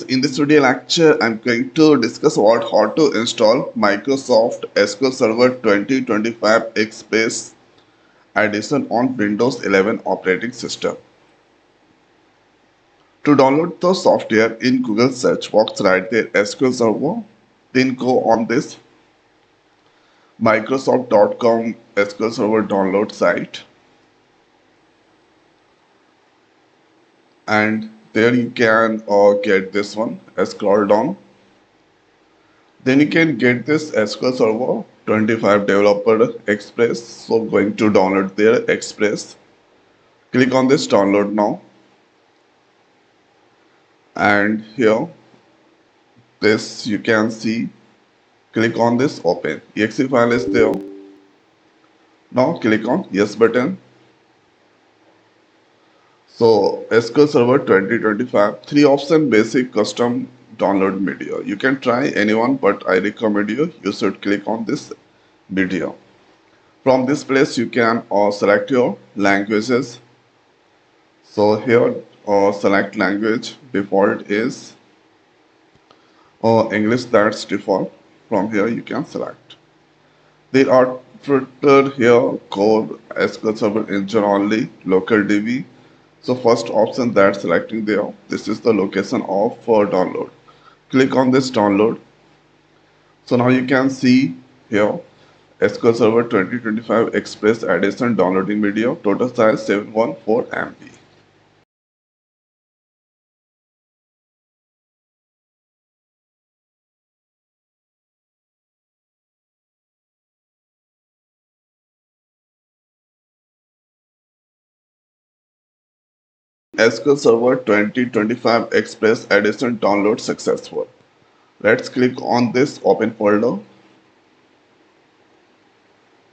In this video lecture, I'm going to discuss about how to install Microsoft SQL Server 2025 Express Edition on Windows 11 operating system. To download the software, in Google search box right there SQL Server, then go on this Microsoft.com SQL Server download site, and there you can get this one. Scroll down. Then you can get this SQL Server 25 Developer Express. So going to download their Express. Click on this download now. And here, this you can see. Click on this open. Exe file is there. Now click on yes button. So SQL Server 2025, three option basic custom download media. You can try anyone, but I recommend you should click on this media. From this place you can select your languages. So here select language, default is English, that's default. From here you can select. There are filtered here core SQL Server engine only, local DB. So first option that's selecting there, this is the location of download. Click on this download. So now you can see here SQL Server 2025 Express Edition downloading media, total size 714 MB. SQL Server 2025 Express Edition download successful. Let's click on this open folder.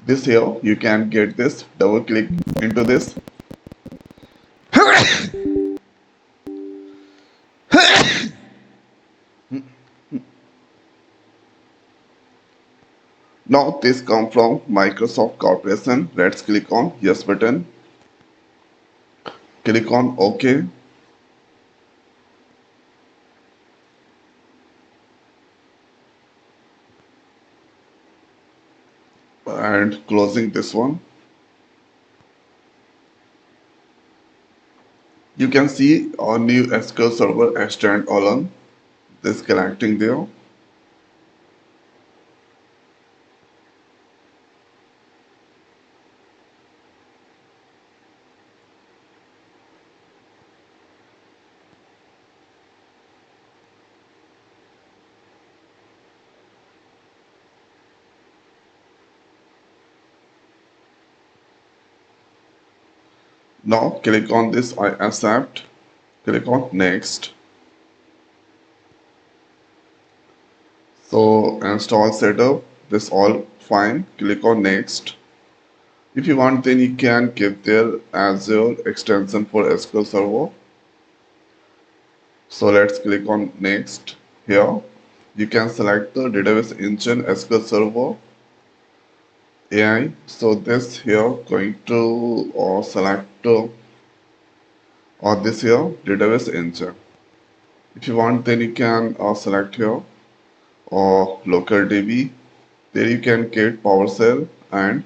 This here, you can get this, double click into this. Now this come from Microsoft Corporation. Let's click on yes button. Click on OK and closing this one. You can see our new SQL Server standalone. This connecting there. Now click on this I accept. Click on next. So install setup. This all fine. Click on next. If you want, then you can give there Azure extension for SQL Server. So let's click on next. Here you can select the database engine SQL Server AI. So this here going to select this here database engine. If you want, then you can select here local DB. There you can get PowerShell and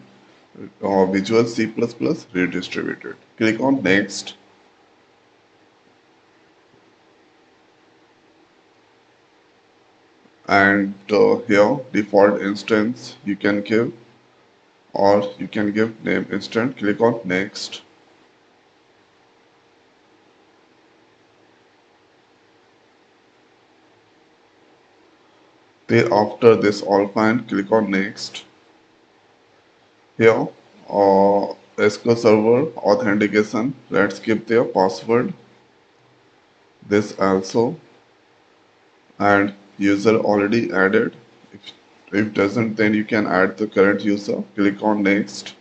Visual C++ redistributed. Click on next. And here default instance you can give, or you can give name instant. Click on next. Thereafter this all fine, click on next. Here SQL Server authentication, let's give their password, this also, and user already added. If doesn't, then you can add the current user. Click on next.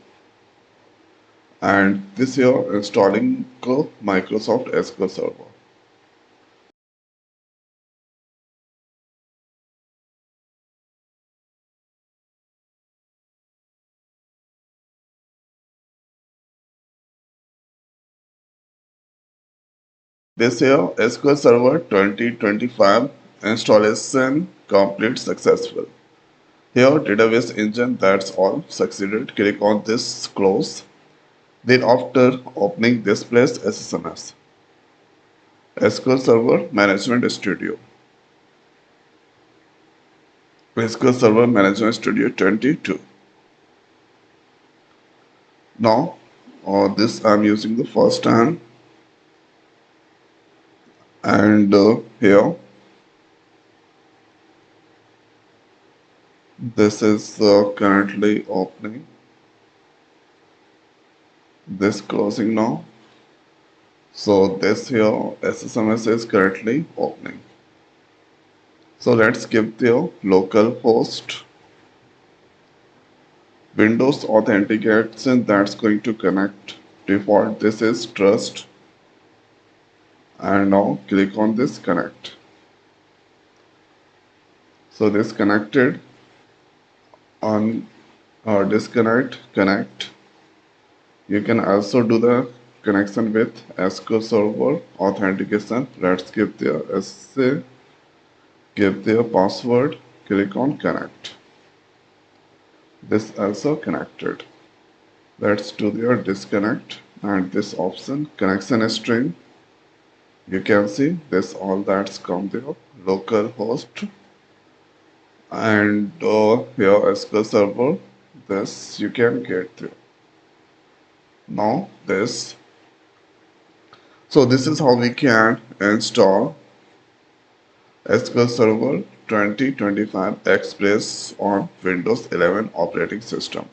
And this here installing Microsoft SQL Server. This year SQL Server 2025 installation complete successful. Here database engine, that's all succeeded. Click on this close. Then after opening displays SSMS. SQL Server Management Studio. SQL Server Management Studio 22. Now, this I'm using the first time, and here this is currently opening. This closing now. So this here SSMS is currently opening. So let's give the local host Windows authentication, that's going to connect. Default this is trust, and now click on this connect. So this connected. On disconnect, connect. You can also do the connection with SQL Server authentication. Let's give the essay, give their password, click on connect. This also connected. Let's do their disconnect and this option connection string. You can see this all that's come there local host, and here SQL Server. This you can get there. Now this. So this is how we can install SQL Server 2025 Express on Windows 11 operating system.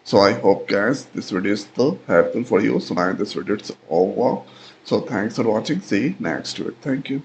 So I hope guys this video is still helpful for you. So now this video is over. So thanks for watching. See you next week. Thank you.